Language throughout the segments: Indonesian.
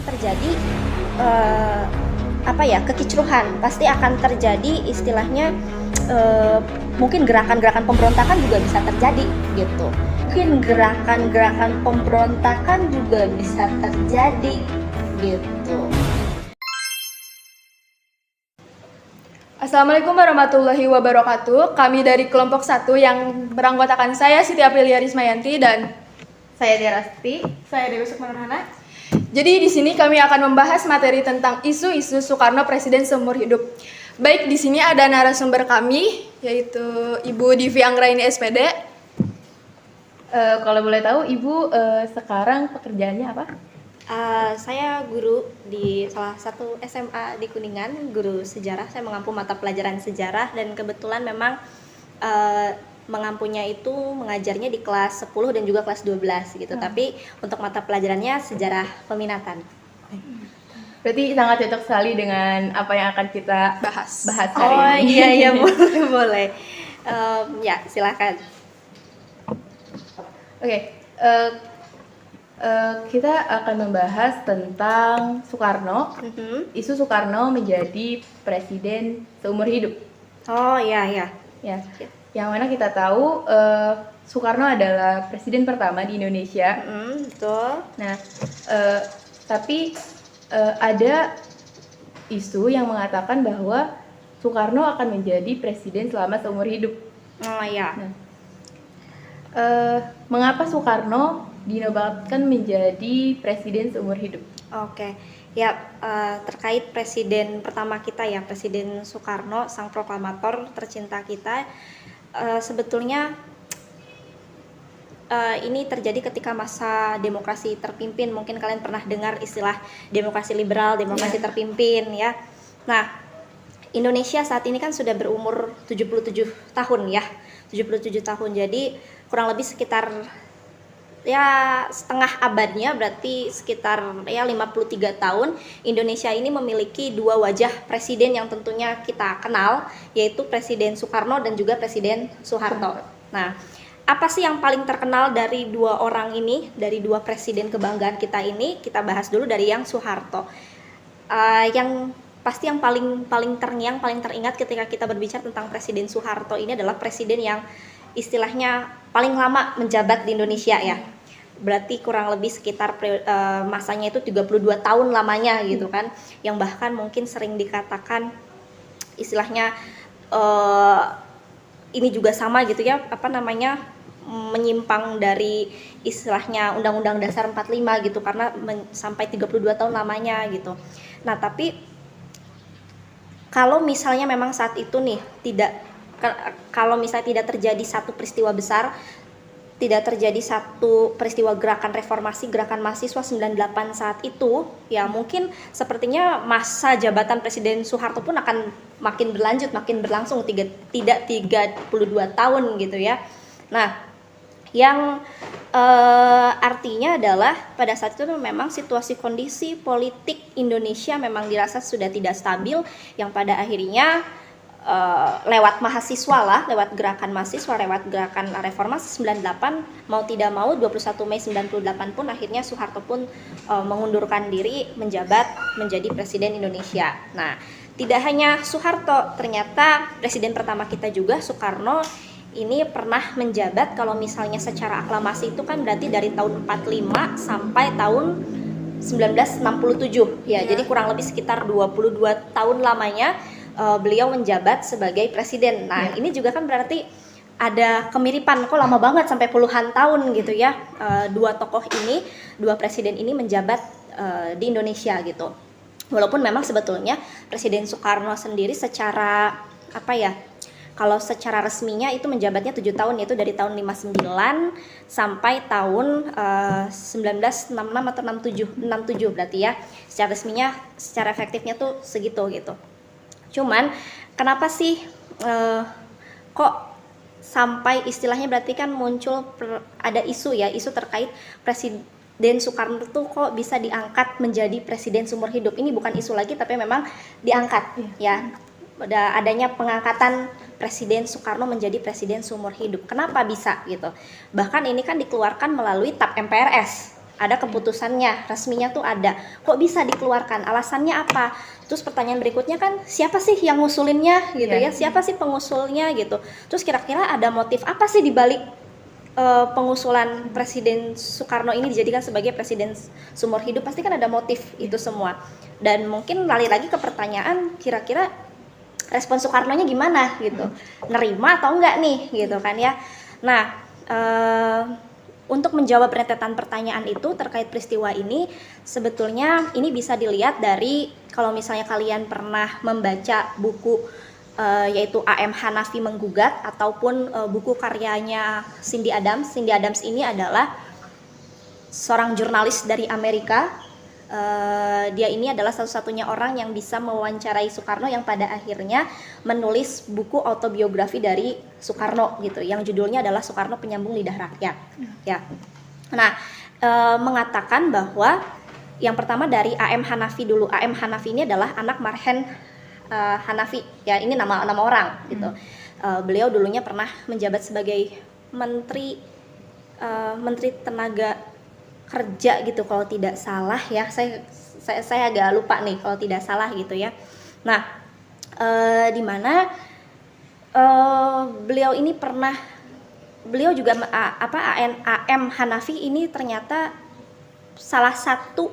terjadi kekicruhan, pasti akan terjadi istilahnya mungkin gerakan-gerakan pemberontakan juga bisa terjadi gitu. Mungkin gerakan-gerakan pemberontakan juga bisa terjadi gitu. Assalamualaikum warahmatullahi wabarakatuh. Kami dari kelompok 1 yang beranggotakan saya Siti Aprilia Rismayanti dan saya Derasti. Saya Dewi Sukmanurhana. Jadi di sini kami akan membahas materi tentang isu-isu Soekarno Presiden Seumur Hidup. Baik, di sini ada narasumber kami yaitu Ibu Divi Anggraini SPD. Kalau boleh tahu Ibu sekarang pekerjaannya apa? Saya guru di salah satu SMA di Kuningan, guru sejarah. Saya mengampu mata pelajaran sejarah dan kebetulan memang mengampunya itu mengajarnya di kelas 10 dan juga kelas 12 gitu. Tapi untuk mata pelajarannya sejarah peminatan. Berarti sangat cocok sekali dengan apa yang akan kita bahas hari ini. Iya boleh. Ya silakan. Oke. Kita akan membahas tentang Soekarno, isu Soekarno menjadi presiden seumur hidup. Oh iya. Ya, yang mana kita tahu Soekarno adalah presiden pertama di Indonesia. Betul. Nah, tapi ada isu yang mengatakan bahwa Soekarno akan menjadi presiden selama seumur hidup. Oh iya. Nah, mengapa Soekarno dinobatkan menjadi presiden seumur hidup? Oke, ya terkait presiden pertama kita ya, Presiden Soekarno, sang proklamator tercinta kita, sebetulnya ini terjadi ketika masa demokrasi terpimpin. Mungkin kalian pernah dengar istilah demokrasi liberal, demokrasi terpimpin ya. Nah, Indonesia saat ini kan sudah berumur 77 tahun ya, 77 tahun. Jadi kurang lebih sekitar ya setengah abadnya, berarti sekitar ya 53 tahun Indonesia ini memiliki dua wajah presiden yang tentunya kita kenal, yaitu Presiden Soekarno dan juga Presiden Soeharto. Nah, apa sih yang paling terkenal dari dua orang ini, dari dua presiden kebanggaan kita ini? Kita bahas dulu dari yang Soeharto. Yang pasti yang paling terngiang, paling teringat ketika kita berbicara tentang Presiden Soeharto ini adalah presiden yang istilahnya paling lama menjabat di Indonesia ya. Berarti kurang lebih sekitar masanya itu 32 tahun lamanya gitu kan, yang bahkan mungkin sering dikatakan istilahnya ini juga sama gitu ya, menyimpang dari istilahnya Undang-Undang Dasar 45 gitu, karena sampai 32 tahun lamanya gitu. Nah, tapi kalau misalnya memang saat itu nih kalau misalnya tidak terjadi satu peristiwa besar, tidak terjadi satu peristiwa gerakan reformasi, gerakan mahasiswa 98 saat itu, ya mungkin sepertinya masa jabatan Presiden Soeharto pun akan makin berlanjut, makin berlangsung, tidak 32 tahun gitu ya. Nah, yang artinya adalah pada saat itu memang situasi kondisi politik Indonesia memang dirasa sudah tidak stabil, yang pada akhirnya lewat mahasiswa lah, lewat gerakan mahasiswa, lewat gerakan reformasi 98, mau tidak mau 21 Mei 98 pun akhirnya Soeharto pun mengundurkan diri menjabat menjadi Presiden Indonesia. Nah, tidak hanya Soeharto, ternyata presiden pertama kita juga Soekarno ini pernah menjabat, kalau misalnya secara aklamasi itu kan berarti dari tahun 45 sampai tahun 1967 ya. Jadi kurang lebih sekitar 22 tahun lamanya beliau menjabat sebagai presiden. Nah, ini juga kan berarti ada kemiripan, kok lama banget sampai puluhan tahun gitu ya. Dua tokoh ini, dua presiden ini menjabat di Indonesia gitu. Walaupun memang sebetulnya Presiden Soekarno sendiri secara kalau secara resminya itu menjabatnya 7 tahun, yaitu dari tahun 59 sampai tahun 1966 atau 67 berarti ya. Secara resminya, secara efektifnya tuh segitu gitu. Cuman kenapa sih kok sampai istilahnya berarti kan muncul ada isu terkait Presiden Soekarno tuh kok bisa diangkat menjadi presiden seumur hidup. Ini bukan isu lagi, tapi memang diangkat ya. Ada adanya pengangkatan Presiden Soekarno menjadi presiden seumur hidup. Kenapa bisa gitu? Bahkan ini kan dikeluarkan melalui TAP MPRS ada keputusannya, resminya tuh ada. Kok bisa dikeluarkan? Alasannya apa? Terus pertanyaan berikutnya kan, siapa sih yang ngusulinnya gitu ya? Siapa sih pengusulnya gitu? Terus kira-kira ada motif apa sih di balik pengusulan Presiden Soekarno ini dijadikan sebagai presiden seumur hidup? Pasti kan ada motif itu semua. Dan mungkin lagi ke pertanyaan, kira-kira respon Soekarnonya gimana gitu, nerima atau enggak nih gitu kan ya. Nah, untuk menjawab rentetan pertanyaan itu terkait peristiwa ini, sebetulnya ini bisa dilihat dari kalau misalnya kalian pernah membaca buku yaitu A.M. Hanafi Menggugat ataupun buku karyanya Cindy Adams. Cindy Adams ini adalah seorang jurnalis dari Amerika. Dia ini adalah satu-satunya orang yang bisa mewawancarai Soekarno yang pada akhirnya menulis buku autobiografi dari Soekarno gitu, yang judulnya adalah Soekarno Penyambung Lidah Rakyat. Ya. Nah, mengatakan bahwa yang pertama dari A.M. Hanafi dulu. A.M. Hanafi ini adalah anak Marhen Hanafi. Ya, ini nama orang gitu. Beliau dulunya pernah menjabat sebagai menteri tenaga kerja gitu kalau tidak salah ya, saya agak lupa nih kalau tidak salah gitu ya. Nah, di mana beliau juga A.M. Hanafi ini ternyata salah satu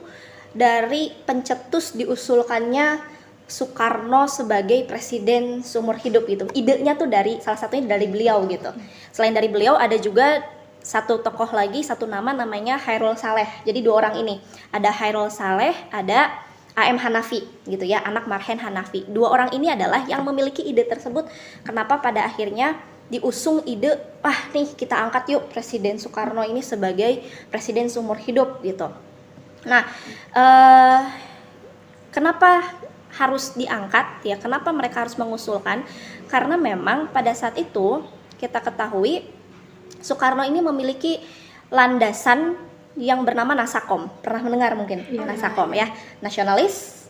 dari pencetus diusulkannya Soekarno sebagai presiden seumur hidup gitu. Idenya tuh salah satunya dari beliau gitu. Selain dari beliau ada juga satu tokoh lagi, satu nama namanya Hairul Saleh. Jadi dua orang ini, ada Hairul Saleh, ada A.M. Hanafi gitu ya, anak Marhen Hanafi. Dua orang ini adalah yang memiliki ide tersebut. Kenapa pada akhirnya diusung ide, nih kita angkat yuk Presiden Soekarno ini sebagai presiden seumur hidup gitu. Nah, kenapa harus diangkat ya? Kenapa mereka harus mengusulkan? Karena memang pada saat itu kita ketahui Soekarno ini memiliki landasan yang bernama Nasakom. Pernah mendengar mungkin? Nasakom ya, nasionalis,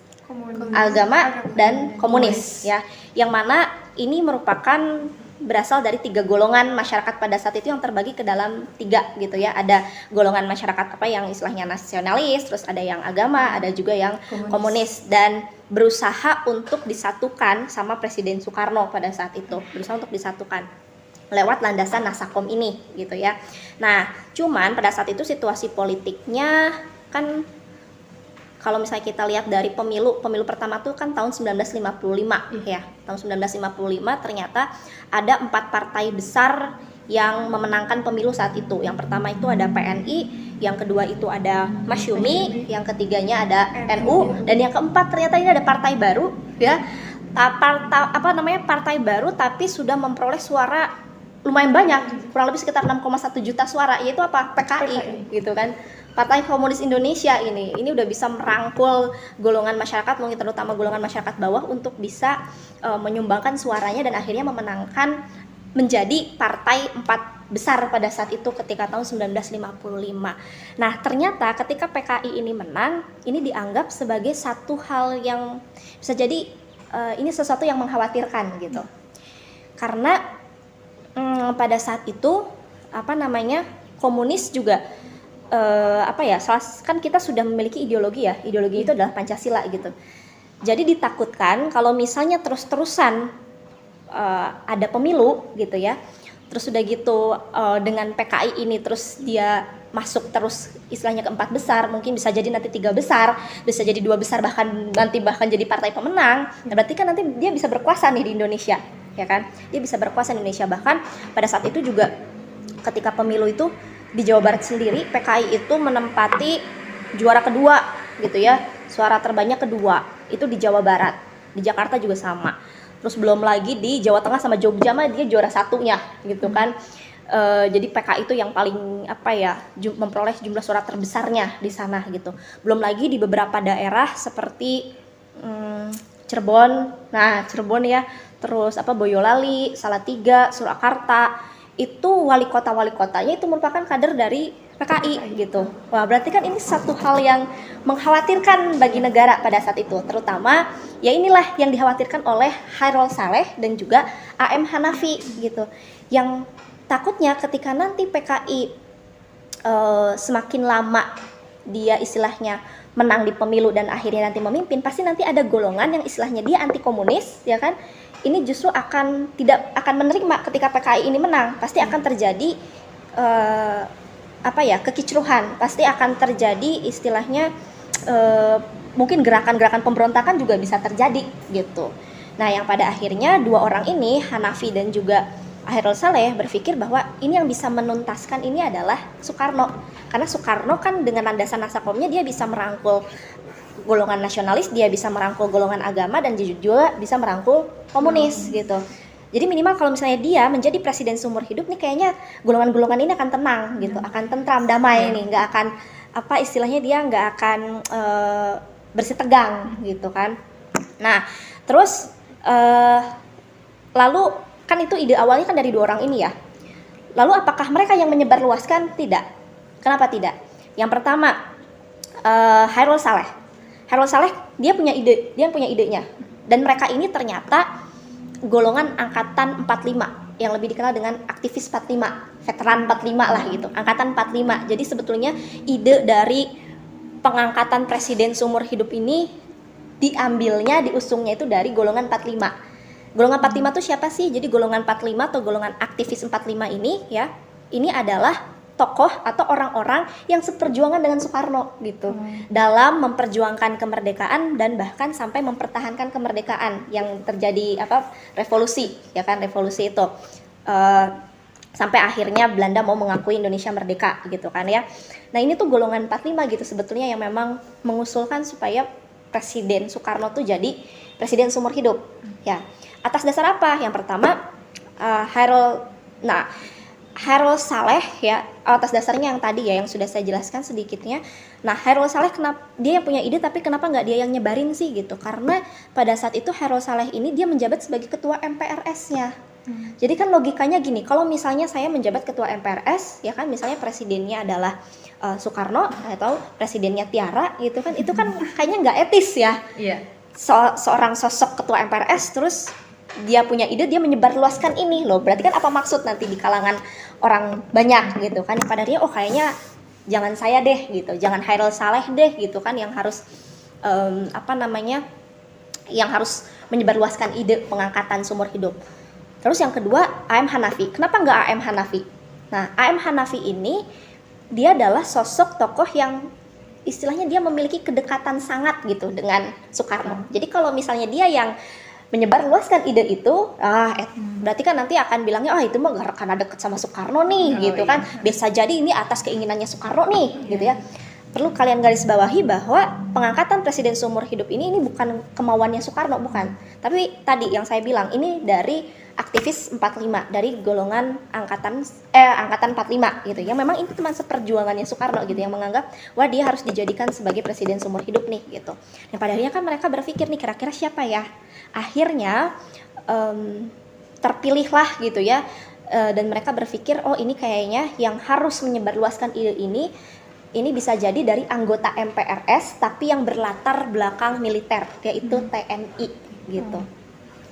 agama, dan komunis ya. Yang mana ini merupakan berasal dari 3 golongan masyarakat pada saat itu yang terbagi ke dalam 3 gitu ya. Ada golongan masyarakat yang istilahnya nasionalis, terus ada yang agama, ada juga yang komunis, dan berusaha untuk disatukan sama Presiden Soekarno pada saat itu. Berusaha untuk disatukan lewat landasan Nasakom ini gitu ya. Nah, cuman pada saat itu situasi politiknya kan kalau misalnya kita lihat dari pemilu pertama tuh kan tahun 1955 ya. Tahun 1955 ternyata ada 4 partai besar yang memenangkan pemilu saat itu. Yang pertama itu ada PNI, yang kedua itu ada Masyumi, yang ketiganya ada NU, dan yang keempat ternyata ini ada partai baru ya. Partai baru tapi sudah memperoleh suara lumayan banyak, kurang lebih sekitar 6,1 juta suara, yaitu apa? PKI gitu kan. Partai Komunis Indonesia ini udah bisa merangkul golongan masyarakat, mungkin terutama golongan masyarakat bawah untuk bisa menyumbangkan suaranya dan akhirnya memenangkan menjadi partai 4 besar pada saat itu ketika tahun 1955. Nah, ternyata ketika PKI ini menang, ini dianggap sebagai satu hal yang bisa jadi ini sesuatu yang mengkhawatirkan gitu. Karena pada saat itu komunis juga kan kita sudah memiliki ideologi ya, ideologi itu adalah Pancasila gitu. Jadi ditakutkan kalau misalnya terus-terusan ada pemilu gitu ya, terus udah gitu dengan PKI ini terus dia masuk terus istilahnya ke 4 besar, mungkin bisa jadi nanti 3 besar, bisa jadi 2 besar, bahkan jadi partai pemenang. Nah, berarti kan nanti dia bisa berkuasa nih di Indonesia, ya kan? Dia bisa berkuasa di Indonesia. Bahkan pada saat itu juga ketika pemilu itu di Jawa Barat sendiri PKI itu menempati juara kedua gitu ya, suara terbanyak kedua itu di Jawa Barat. Di Jakarta juga sama. Terus belum lagi di Jawa Tengah sama Jogja mah dia juara satunya gitu kan. Jadi PKI itu yang paling memperoleh jumlah suara terbesarnya di sana gitu. Belum lagi di beberapa daerah seperti Cirebon. Nah, Cirebon ya, terus Boyolali, Salatiga, Surakarta, itu wali kotanya itu merupakan kader dari PKI gitu. Wah, berarti kan ini satu hal yang mengkhawatirkan bagi negara pada saat itu, terutama ya inilah yang dikhawatirkan oleh Hairul Saleh dan juga A.M. Hanafi gitu. Yang takutnya ketika nanti PKI semakin lama dia istilahnya menang di pemilu dan akhirnya nanti memimpin, pasti nanti ada golongan yang istilahnya dia anti komunis, ya kan? Ini justru tidak akan menerima ketika PKI ini menang, pasti akan terjadi kekicruhan, pasti akan terjadi istilahnya mungkin gerakan-gerakan pemberontakan juga bisa terjadi gitu. Nah, yang pada akhirnya dua orang ini, Hanafi dan juga Khairul Saleh, berpikir bahwa ini yang bisa menuntaskan ini adalah Soekarno. Karena Soekarno kan dengan landasan nasakomnya dia bisa merangkul golongan nasionalis, dia bisa merangkul golongan agama, dan juga bisa merangkul komunis gitu. Jadi minimal kalau misalnya dia menjadi presiden seumur hidup nih, kayaknya golongan-golongan ini akan tenang gitu, akan tentram, damai nih, nggak akan dia nggak akan bersitegang gitu kan. Nah, terus lalu kan itu ide awalnya kan dari dua orang ini ya. Lalu apakah mereka yang menyebarluaskan? Tidak. Kenapa tidak? Yang pertama, Khairul Saleh dia punya idenya, dan mereka ini ternyata golongan angkatan 45 yang lebih dikenal dengan aktivis 45, veteran 45 lah gitu, angkatan 45. Jadi sebetulnya ide dari pengangkatan presiden seumur hidup ini diusungnya itu dari golongan 45. Golongan 45 itu siapa sih? Jadi golongan 45 atau golongan aktivis 45 ini ya, ini adalah tokoh atau orang-orang yang seperjuangan dengan Soekarno gitu, dalam memperjuangkan kemerdekaan dan bahkan sampai mempertahankan kemerdekaan yang terjadi revolusi, ya kan, revolusi itu sampai akhirnya Belanda mau mengakui Indonesia merdeka gitu kan ya. Nah, ini tuh golongan 45 gitu sebetulnya yang memang mengusulkan supaya Presiden Soekarno tuh jadi presiden seumur hidup ya. Atas dasar apa? Yang pertama, Khairul Saleh ya, atas dasarnya yang tadi ya, yang sudah saya jelaskan sedikitnya. Nah, Khairul Saleh kenapa dia yang punya ide, tapi kenapa nggak dia yang nyebarin sih gitu? Karena pada saat itu Khairul Saleh ini dia menjabat sebagai ketua MPRS-nya. Jadi kan logikanya gini, kalau misalnya saya menjabat ketua MPRS, ya kan, misalnya presidennya adalah Soekarno atau presidennya Tiara gitu kan, itu kan kayaknya nggak etis ya. Iya. Seorang sosok ketua MPRS terus dia punya ide, dia menyebarluaskan ini loh, berarti kan apa maksud nanti di kalangan orang banyak gitu kan, pada dia kayaknya jangan saya deh gitu, jangan Khairul Saleh deh gitu kan, yang harus yang harus menyebarluaskan ide pengangkatan seumur hidup. Terus yang kedua, AM Hanafi. Kenapa nggak AM Hanafi? Nah, AM Hanafi ini dia adalah sosok tokoh yang istilahnya dia memiliki kedekatan sangat gitu dengan Soekarno. Jadi kalau misalnya dia yang menyebarluaskan ide itu, berarti kan nanti akan bilangnya, itu mah karena deket sama Soekarno nih, gitu kan. Bisa jadi ini atas keinginannya Soekarno nih, gitu ya. Perlu kalian garis bawahi bahwa pengangkatan presiden seumur hidup ini bukan kemauannya Soekarno, bukan. Tapi tadi yang saya bilang, ini dari aktivis 45, dari golongan angkatan 45 gitu. Yang memang ini teman seperjuangannya Soekarno gitu, yang menganggap wah dia harus dijadikan sebagai presiden seumur hidup nih gitu. Nah, pada akhirnya kan mereka berpikir nih, kira-kira siapa ya? Akhirnya terpilihlah gitu ya, dan mereka berpikir ini kayaknya yang harus menyebarluaskan ide ini bisa jadi dari anggota MPRS tapi yang berlatar belakang militer, yaitu TNI gitu.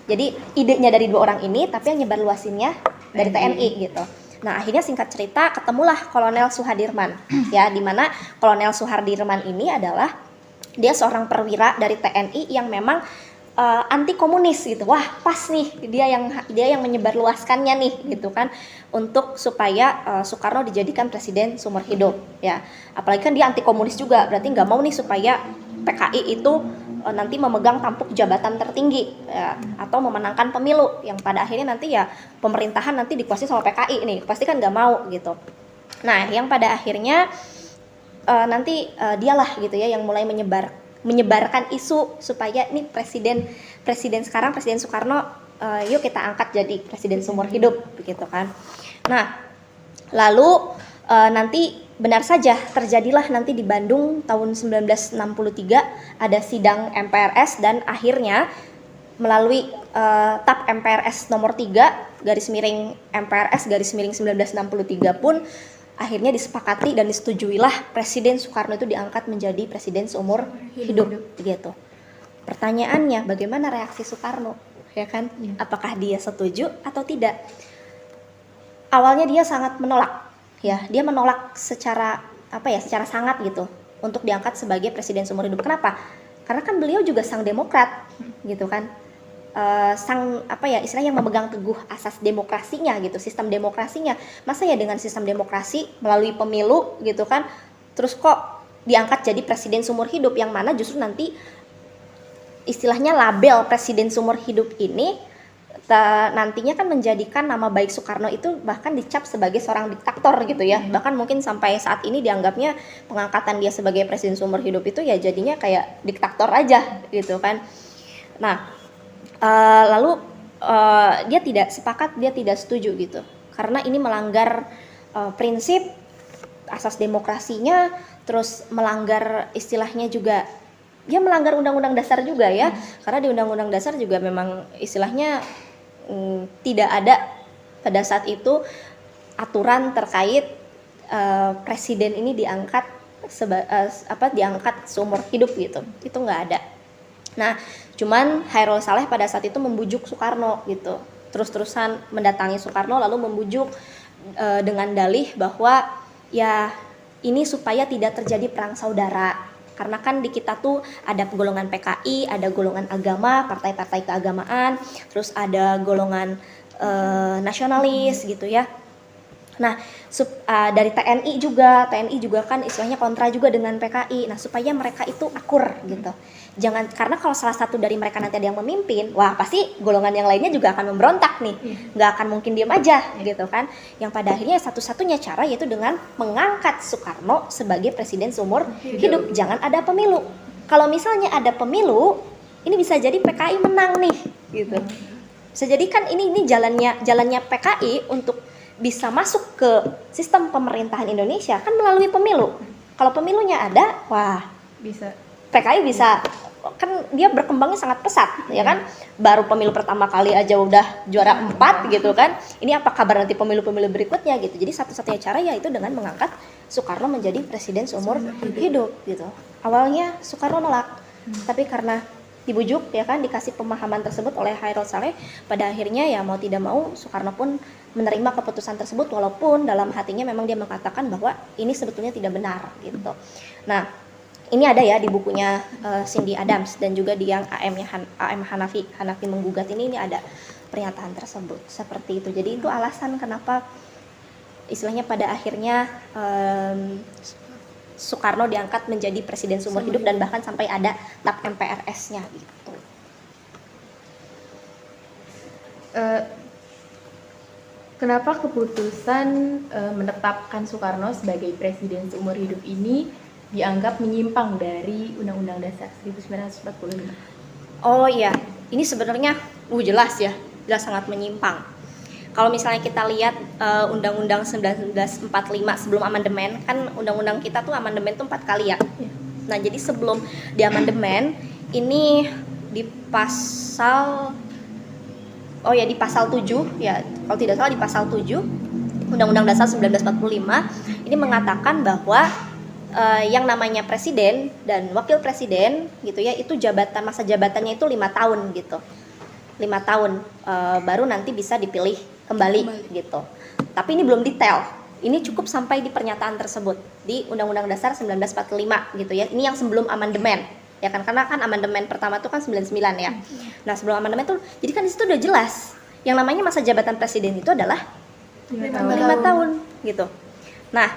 Jadi idenya dari dua orang ini tapi yang nyebarluasinnya dari TNI gitu. Nah, akhirnya singkat cerita ketemulah Kolonel Suhardirman ya, di mana Kolonel Suhardirman ini adalah dia seorang perwira dari TNI yang memang anti komunis gitu. Wah, pas nih dia yang menyebarluaskannya nih gitu kan, untuk supaya Soekarno dijadikan presiden seumur hidup ya. Apalagi kan dia anti komunis juga, berarti nggak mau nih supaya PKI itu nanti memegang tampuk jabatan tertinggi ya, atau memenangkan pemilu yang pada akhirnya nanti ya pemerintahan nanti dikuasai sama PKI nih, pasti kan nggak mau gitu. Nah, yang pada akhirnya nanti dialah gitu ya yang mulai menyebarkan isu supaya ini presiden sekarang, Presiden Soekarno, yuk kita angkat jadi presiden seumur hidup begitu kan. Nah, lalu nanti benar saja terjadilah nanti di Bandung tahun 1963 ada sidang MPRS, dan akhirnya melalui TAP MPRS nomor 3 /MPRS/1963 pun akhirnya disepakati dan disetujuilah Presiden Soekarno itu diangkat menjadi presiden seumur hidup gitu. Pertanyaannya, bagaimana reaksi Soekarno, ya kan? Apakah dia setuju atau tidak? Awalnya dia sangat menolak, ya. Dia menolak secara sangat gitu. untuk diangkat sebagai presiden seumur hidup. Kenapa? Karena kan beliau juga sang demokrat gitu kan. Sang istilahnya yang memegang teguh asas demokrasinya gitu, sistem demokrasinya. Masa ya dengan sistem demokrasi melalui pemilu gitu kan, terus kok diangkat jadi presiden seumur hidup, yang mana justru nanti istilahnya label presiden seumur hidup ini nantinya kan menjadikan nama baik Soekarno itu bahkan dicap sebagai seorang diktator gitu ya. Bahkan mungkin sampai saat ini dianggapnya pengangkatan dia sebagai presiden seumur hidup itu ya jadinya kayak diktator aja gitu kan. Nah, lalu dia tidak sepakat, dia tidak setuju gitu. Karena ini melanggar prinsip asas demokrasinya, terus melanggar istilahnya juga dia melanggar undang-undang dasar juga ya. Karena di undang-undang dasar juga memang istilahnya tidak ada pada saat itu aturan terkait presiden ini diangkat diangkat seumur hidup gitu. Itu nggak ada. Nah, cuman Chairul Saleh pada saat itu membujuk Soekarno gitu. Terus-terusan mendatangi Soekarno lalu membujuk dengan dalih bahwa ya ini supaya tidak terjadi perang saudara. Karena kan di kita tuh ada golongan PKI, ada golongan agama, partai-partai keagamaan, terus ada golongan nasionalis gitu ya. Nah, dari TNI juga kan istilahnya kontra juga dengan PKI. Nah, supaya mereka itu akur gitu. Jangan, karena kalau salah satu dari mereka nanti ada yang memimpin, wah pasti golongan yang lainnya juga akan memberontak nih. Nggak akan mungkin diam aja gitu kan. Yang pada akhirnya satu-satunya cara yaitu dengan mengangkat Soekarno sebagai presiden seumur hidup. Jangan ada pemilu. Kalau misalnya ada pemilu, ini bisa jadi PKI menang nih gitu. Bisa jadi kan ini jalannya PKI untuk bisa masuk ke sistem pemerintahan Indonesia kan melalui pemilu. Kalau pemilunya ada, wah Bisa. PKI bisa, kan dia berkembangnya sangat pesat ya kan. Baru pemilu pertama kali aja udah juara 4 gitu kan. Ini apa kabar nanti pemilu-pemilu berikutnya gitu. Jadi satu-satunya cara yaitu dengan mengangkat Soekarno menjadi presiden seumur hidup gitu. Awalnya Soekarno nolak, tapi karena dibujuk ya kan, dikasih pemahaman tersebut oleh Chairul Saleh, pada akhirnya ya mau tidak mau Soekarno pun menerima keputusan tersebut, walaupun dalam hatinya memang dia mengatakan bahwa ini sebetulnya tidak benar gitu. Nah, ini ada ya di bukunya Cindy Adams dan juga di yang AM Hanafi menggugat ini ada pernyataan tersebut seperti itu. Jadi itu alasan kenapa istilahnya pada akhirnya Soekarno diangkat menjadi presiden seumur hidup dan bahkan sampai ada tap MPRS-nya gitu. Kenapa keputusan menetapkan Soekarno sebagai presiden seumur hidup ini dianggap menyimpang dari Undang-Undang Dasar 1945? Oh iya, ini sebenarnya jelas sangat menyimpang. Kalau misalnya kita lihat Undang-Undang 1945 sebelum amandemen, kan undang-undang kita tuh amandemen tuh 4 kali ya. Nah, jadi sebelum di amandemen ini di pasal 7 ya, kalau tidak salah di pasal 7 Undang-Undang Dasar 1945 ini mengatakan bahwa yang namanya presiden dan wakil presiden gitu ya, itu masa jabatannya itu 5 tahun gitu. 5 tahun baru nanti bisa dipilih kembali gitu. Tapi ini belum detail. Ini cukup sampai di pernyataan tersebut di Undang-Undang Dasar 1945 gitu ya. Ini yang sebelum amandemen. Ya kan, karena kan amandemen pertama itu kan 99 ya. Nah, sebelum amandemen tuh jadi kan di situ udah jelas yang namanya masa jabatan presiden itu adalah 5 tahun gitu. Nah,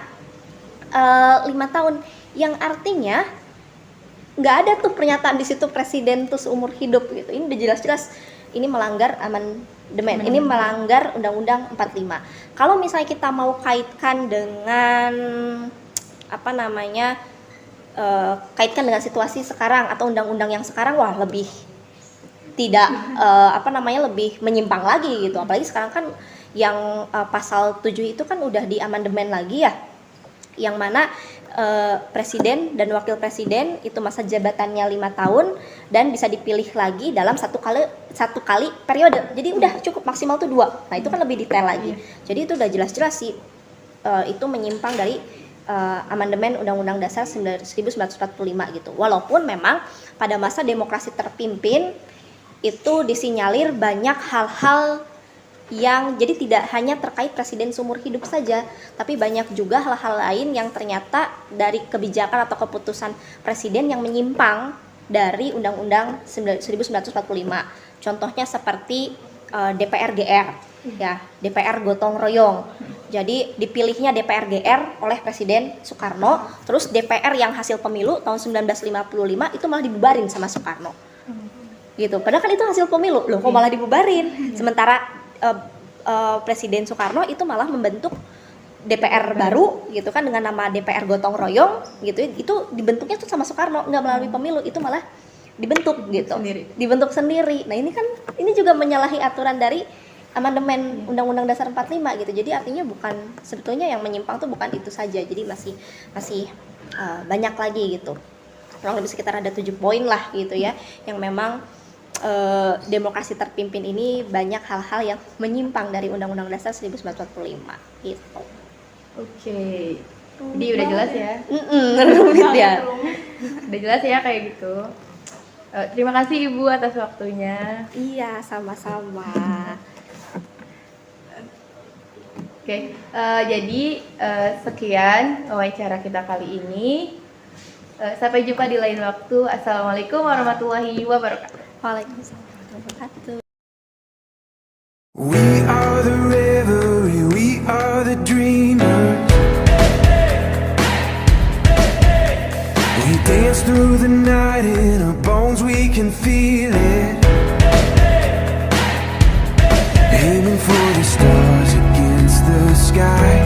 5 tahun yang artinya nggak ada tuh pernyataan di situ presiden tuh seumur hidup gitu. Ini udah jelas-jelas ini melanggar amandemen, ini melanggar Undang-Undang 45. Kalau misalnya kita mau kaitkan dengan kaitkan dengan situasi sekarang atau undang-undang yang sekarang, wah lebih tidak lebih menyimpang lagi gitu. Apalagi sekarang kan yang pasal 7 itu kan udah di amandemen lagi ya, yang mana presiden dan wakil presiden itu masa jabatannya 5 tahun dan bisa dipilih lagi dalam satu kali periode. Jadi udah cukup maksimal tuh 2. Nah, itu kan lebih detail lagi. Jadi itu udah jelas-jelas sih itu menyimpang dari amandemen Undang-Undang Dasar 1945 gitu. Walaupun memang pada masa demokrasi terpimpin itu disinyalir banyak hal-hal yang jadi tidak hanya terkait presiden seumur hidup saja, tapi banyak juga hal-hal lain yang ternyata dari kebijakan atau keputusan presiden yang menyimpang dari Undang-Undang 1945. Contohnya seperti DPR GR, ya, DPR gotong royong. Jadi dipilihnya DPR GR oleh Presiden Soekarno, terus DPR yang hasil pemilu tahun 1955 itu malah dibubarin sama Soekarno. Gitu. Padahal kan itu hasil pemilu, loh kok malah dibubarin. Sementara Presiden Soekarno itu malah membentuk DPR baru gitu kan dengan nama DPR gotong royong gitu. Itu dibentuknya tuh sama Soekarno, nggak melalui pemilu, itu malah dibentuk gitu. Dibentuk sendiri. Nah, ini kan ini juga menyalahi aturan dari amandemen Undang-Undang Dasar 45 gitu. Jadi artinya bukan, sebetulnya yang menyimpang tuh bukan itu saja. Jadi masih banyak lagi gitu. Kurang lebih sekitar ada 7 poin lah gitu ya, yang memang demokrasi terpimpin ini banyak hal-hal yang menyimpang dari Undang-Undang Dasar 1945 gitu. Oke. Jadi udah jelas ya. Rumit ya. Udah jelas ya kayak gitu. Terima kasih Ibu atas waktunya. Iya, sama-sama. Oke, jadi sekian wawancara kita kali ini. Sampai jumpa di lain waktu. Assalamualaikum warahmatullahi wabarakatuh. Waalaikumsalam warahmatullahi wabarakatuh. We are the revelry, we are the dreamers. We dance through the night in our bones, we can feel it. Aiming for the stars against the sky.